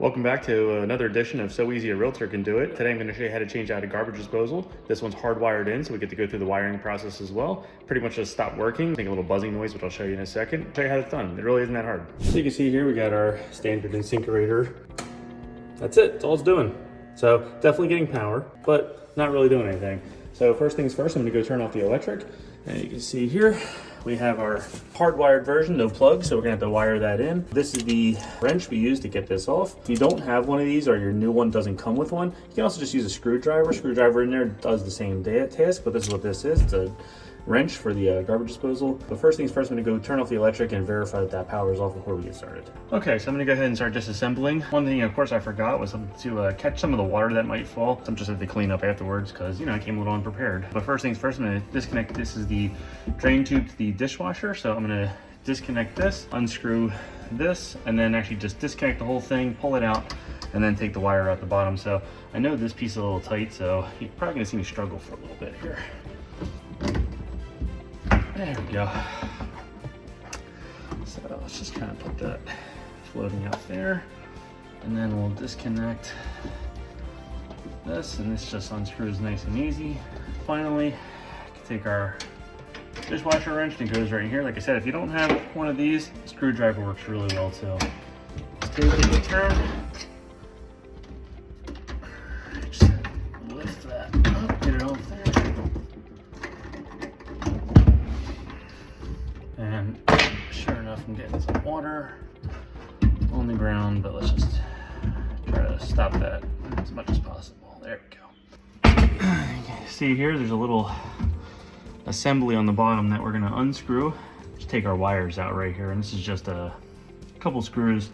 Welcome back to another edition of So Easy a Realtor Can Do It. Today I'm going to show you how to change out a garbage disposal. This one's hardwired in, so we get to go through the wiring process as well. Pretty much just stopped working, make a little buzzing noise, which I'll show you in a second. I'll show you how it's done. It really isn't that hard. So you can see here we got our standard incinerator. That's it, that's all it's doing. So definitely getting power, but not really doing anything. So first things first, I'm going to go turn off the electric. And you can see here, we have our hardwired version, no plug, so we're gonna have to wire that in. This is the wrench we use to get this off. If you don't have one of these or your new one doesn't come with one, you can also just use a screwdriver. Screwdriver in there does the same task, but this is what this is. It's a wrench for the garbage disposal. But first things first, I'm gonna go turn off the electric and verify that that power is off before we get started. Okay, so I'm gonna go ahead and start disassembling. One thing, of course, I forgot was to catch some of the water that might fall. I'm just have to clean up afterwards because, you know, I came a little unprepared. But first things first, I'm gonna disconnect. This is the drain tube to the dishwasher. So I'm gonna disconnect this, unscrew this, and then actually just disconnect the whole thing, pull it out, and then take the wire out the bottom. So I know this piece is a little tight, so you're probably gonna see me struggle for a little bit here. There we go. So let's just kind of put that floating out there, and then we'll disconnect this, and this just unscrews nice and easy. Finally, I can take our dishwasher wrench and it goes right here. Like I said, if you don't have one of these, the screwdriver works really well too. Just take it and turn. Just lift that up, get it off there. And sure enough, I'm getting some water on the ground, but let's just try to stop that as much as possible. There we go. See here, there's a little assembly on the bottom that we're gonna unscrew. Just take our wires out right here, and this is just a couple screws,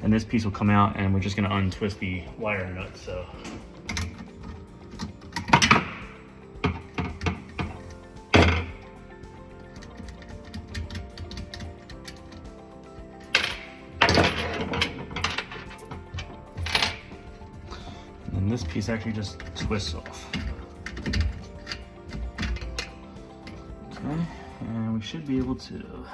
and this piece will come out, and we're just gonna untwist the wire nut. So and this piece actually just twists off. Okay, and we should be able to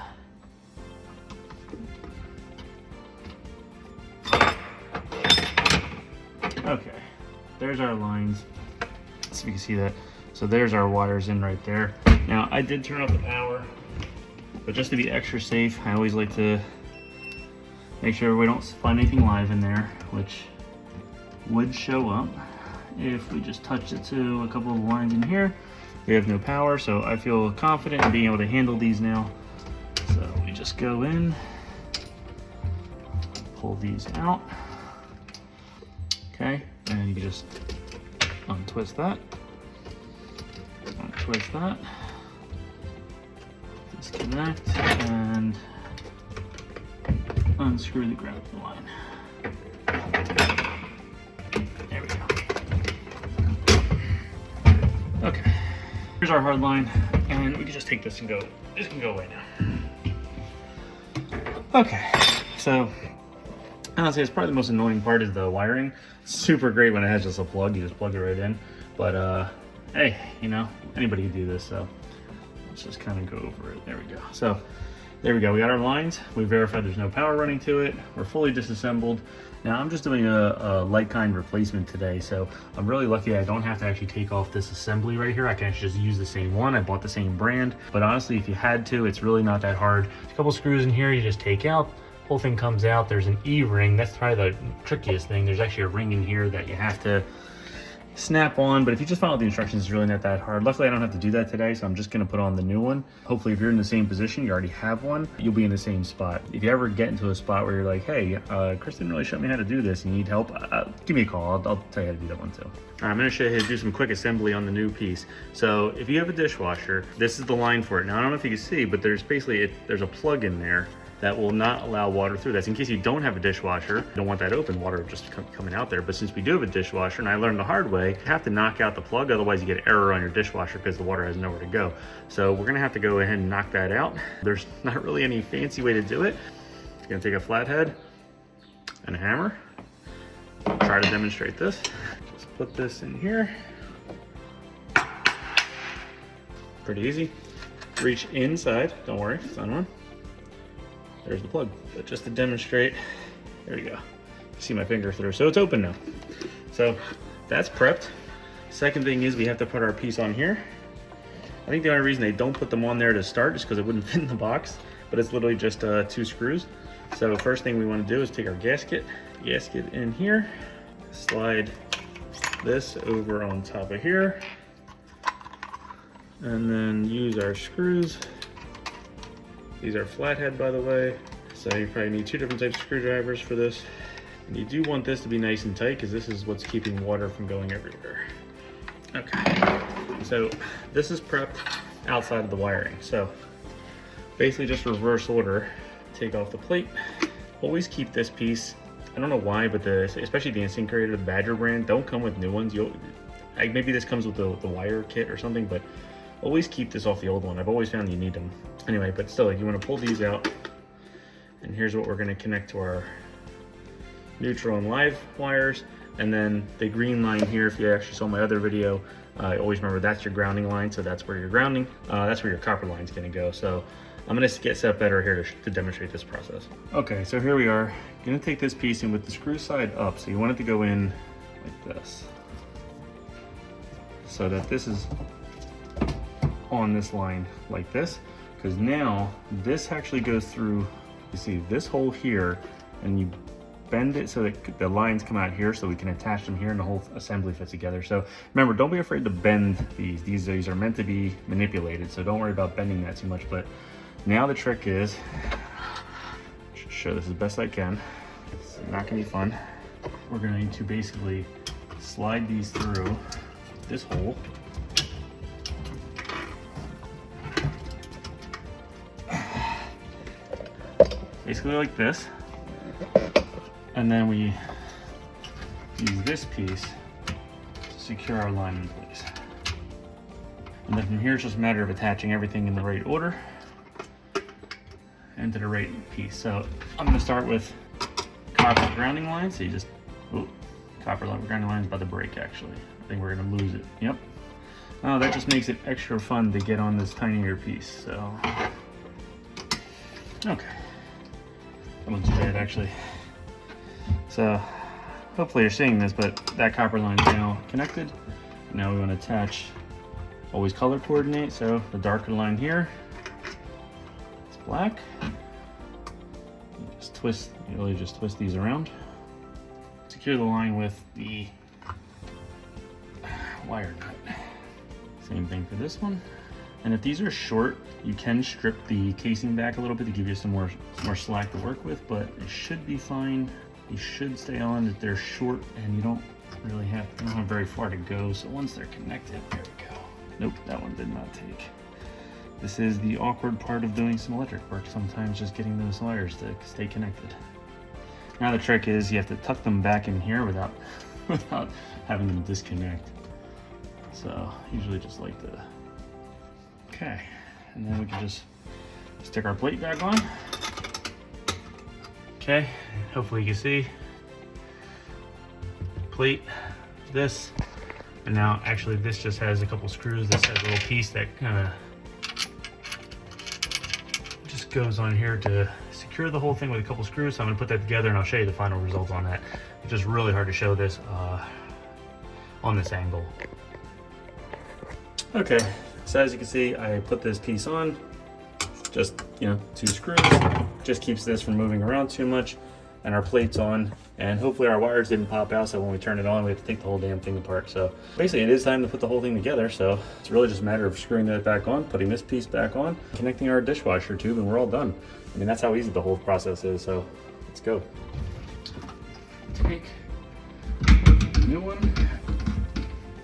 okay, there's our lines. So you can see that. So there's our wires in right there. Now I did turn off the power, but just to be extra safe, I always like to make sure we don't find anything live in there, which would show up if we just touched it to a couple of lines in here. We have no power, so I feel confident in being able to handle these now. So we just go in, pull these out. Okay, and you can just untwist that, untwist that, disconnect, and unscrew the ground line. There we go. Okay. Here's our hard line, and we can just take this and go. This can go away now. Okay, so honestly, it's probably the most annoying part is the wiring. It's super great when it has just a plug. You just plug it right in. But hey, you know, anybody can do this. So let's just kind of go over it. There we go. So there we go. We got our lines. We verified there's no power running to it. We're fully disassembled. Now I'm just doing a like kind replacement today, so I'm really lucky I don't have to actually take off this assembly right here. I can actually just use the same one. I bought the same brand, but honestly, if you had to, it's really not that hard. There's a couple screws in here you just take out. Whole thing comes out. There's an E-ring. That's probably the trickiest thing. There's actually a ring in here that you have to snap on, but if you just follow the instructions, it's really not that hard. Luckily, I don't have to do that today, so I'm just gonna put on the new one. Hopefully, if you're in the same position, you already have one, you'll be in the same spot. If you ever get into a spot where you're like, hey, Chris didn't really show me how to do this, you need help, give me a call. I'll tell you how to do that one too. All right, I'm gonna show you how to do some quick assembly on the new piece. So if you have a dishwasher, this is the line for it. Now, I don't know if you can see, but there's basically, there's a plug in there that will not allow water through. That's in case you don't have a dishwasher. You don't want that open, water just coming out there. But since we do have a dishwasher, and I learned the hard way, you have to knock out the plug, otherwise you get error on your dishwasher because the water has nowhere to go. So we're gonna have to go ahead and knock that out. There's not really any fancy way to do it. You're gonna take a flathead and a hammer. Try to demonstrate this. Just put this in here. Pretty easy. Reach inside, don't worry, it's on one. There's the plug. But just to demonstrate, there you go. see my finger through. So it's open now. So that's prepped. Second thing is we have to put our piece on here. I think the only reason they don't put them on there to start is because it wouldn't fit in the box, but it's literally just 2 screws. So first thing we want to do is take our gasket in here, slide this over on top of here, and then use our screws. These are flathead, by the way, so you probably need 2 different types of screwdrivers for this. And you do want this to be nice and tight because this is what's keeping water from going everywhere. Okay, so this is prepped outside of the wiring. So basically just reverse order, take off the plate. Always keep this piece. I don't know why, but especially the Instinct Creator, the Badger brand, don't come with new ones. Maybe this comes with the wire kit or something, but always keep this off the old one. I've always found you need them. Anyway, but still, you want to pull these out. And here's what we're going to connect to our neutral and live wires. And then the green line here, if you actually saw my other video, always remember that's your grounding line. So that's where you're grounding. That's where your copper line is going to go. So I'm going to get set up better here to demonstrate this process. Okay, so here we are. Going to take this piece in with the screw side up. So you want it to go in like this, so that this is on this line like this. Because now this actually goes through, you see this hole here, and you bend it so that the lines come out here so we can attach them here and the whole assembly fits together. So remember, don't be afraid to bend these. These are meant to be manipulated, so don't worry about bending that too much. But now the trick is, show this as best I can. It's not gonna be fun. We're gonna need to basically slide these through this hole. Basically like this. And then we use this piece to secure our line in place. And then from here, it's just a matter of attaching everything in the right order and to the right piece. So I'm gonna start with copper grounding lines. So you just, copper grounding lines by the break actually. I think we're gonna lose it, yep. Oh, that just makes it extra fun to get on this tinier piece, so. Okay, that wasn't too bad actually. So hopefully you're seeing this, but that copper line is now connected. Now we want to attach, always color coordinate. So the darker line here is black. You just twist, you really just twist these around. Secure the line with the wire nut. Same thing for this one. And if these are short, you can strip the casing back a little bit to give you some more slack to work with, but it should be fine. You should stay on if they're short, and you don't have very far to go. So once they're connected, there we go. Nope, that one did not take. This is the awkward part of doing some electric work, sometimes just getting those wires to stay connected. Now the trick is you have to tuck them back in here without having them disconnect. So usually just like the, okay. And then we can just stick our plate back on. Okay, hopefully you can see. Plate, this, and now actually this just has a couple screws. This has a little piece that kind of just goes on here to secure the whole thing with a couple screws. So I'm gonna put that together and I'll show you the final results on that. It's just really hard to show this on this angle. Okay, so as you can see, I put this piece on, just, 2 screws, just keeps this from moving around too much, and our plate's on, and hopefully our wires didn't pop out, so when we turn it on, we have to take the whole damn thing apart. So basically it is time to put the whole thing together, so it's really just a matter of screwing that back on, putting this piece back on, connecting our dishwasher tube, and we're all done. I mean, that's how easy the whole process is, so let's go. Take the new one,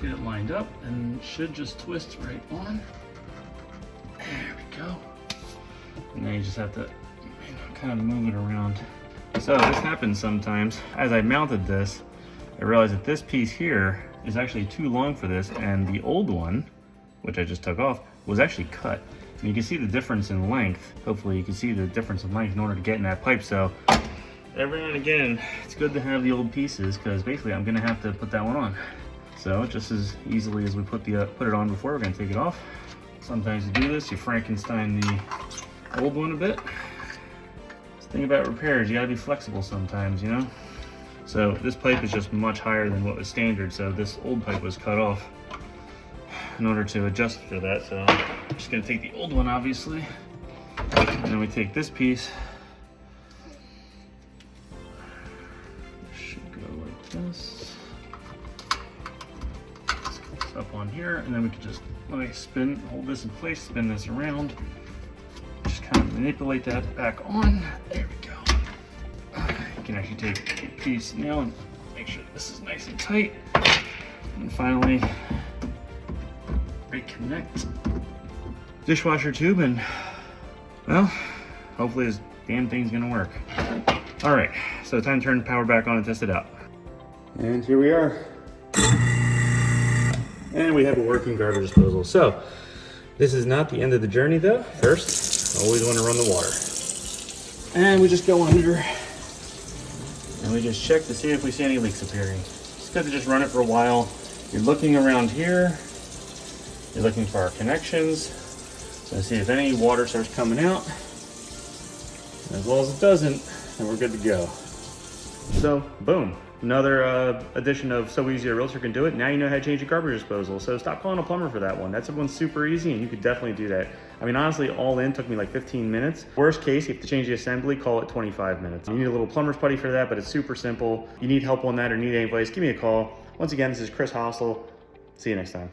get it lined up, and it should just twist right on. There we go. And then you just have to kind of move it around. So this happens sometimes. As I mounted this, I realized that this piece here is actually too long for this, and the old one, which I just took off, was actually cut. And you can see the difference in length. Hopefully you can see the difference in length in order to get in that pipe. So every now and again, it's good to have the old pieces, because basically I'm gonna have to put that one on. So just as easily as we put it on before, we're gonna take it off. Sometimes you do this, you Frankenstein the old one a bit. The thing about repairs, you gotta be flexible sometimes, So this pipe is just much higher than what was standard. So this old pipe was cut off in order to adjust for that. So I'm just gonna take the old one, obviously. And then we take this piece. Should go like this. Up on here, and then we can just hold this in place, spin this around, just kind of manipulate that back on. There we go. You can actually take a piece now and make sure this is nice and tight. And finally, reconnect dishwasher tube, and well, hopefully this damn thing's gonna work. All right, so time to turn the power back on and test it out. And here we are. And we have a working garbage disposal. So this is not the end of the journey though. First, always want to run the water. And we just go under and we just check to see if we see any leaks appearing. It's good to just run it for a while. You're looking around here. You're looking for our connections. So see if any water starts coming out. As well as it doesn't, then we're good to go. So boom. Another edition of So Easy a Realtor Can Do It. Now you know how to change your garbage disposal. So stop calling a plumber for that one. That's one super easy, and you could definitely do that. I mean, honestly, all in took me like 15 minutes. Worst case, you have to change the assembly, call it 25 minutes. You need a little plumber's putty for that, but it's super simple. You need help on that or need any advice, give me a call. Once again, this is Chris Hostel. See you next time.